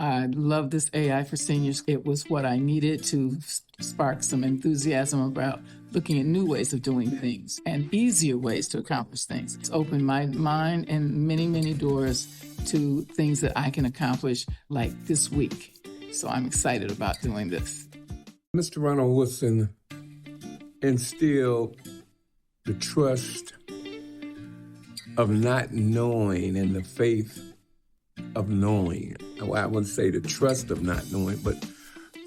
I love this AI for seniors. It was what I needed to spark some enthusiasm about looking at new ways of doing things and easier ways to accomplish things. It's opened my mind and many, many doors to things that I can accomplish like this week. So I'm excited about doing this. Mr. Ronald Woodson instilled the trust of not knowing and the faith of knowing. Well, I wouldn't say the trust of not knowing, but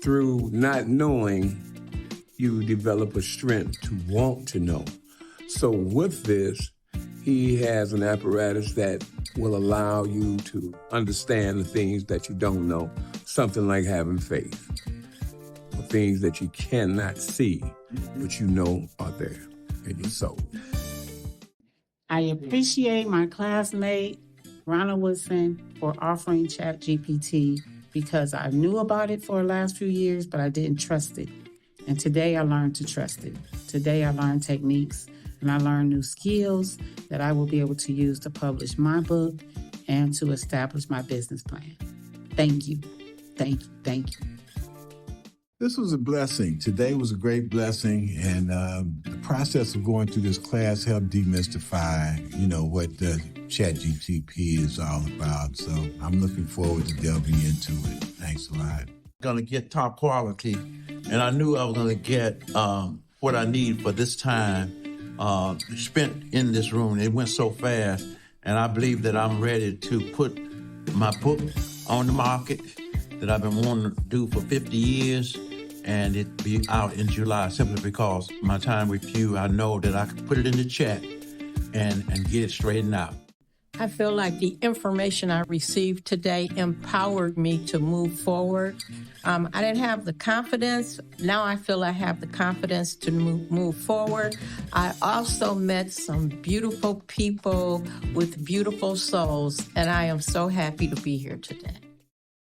through not knowing, you develop a strength to want to know. So with this, he has an apparatus that will allow you to understand the things that you don't know, something like having faith, or things that you cannot see, but you know are there in your soul. I appreciate my classmate, Ronald Woodson, for offering ChatGPT because I knew about it for the last few years, but I didn't trust it. And today I learned to trust it. Today I learned techniques and I learned new skills that I will be able to use to publish my book and to establish my business plan. Thank you. Thank you. Thank you. This was a blessing. Today was a great blessing, and the process of going through this class helped demystify, what the ChatGPT is all about. So I'm looking forward to delving into it. Thanks a lot. Going to get top quality, and I knew I was going to get what I need for this time spent in this room. It went so fast, and I believe that I'm ready to put my book on the market that I've been wanting to do for 50 years. And it be out in July simply because my time with you, I know that I can put it in the chat and get it straightened out. I feel like the information I received today empowered me to move forward. I didn't have the confidence. Now I feel I have the confidence to move forward. I also met some beautiful people with beautiful souls, and I am so happy to be here today.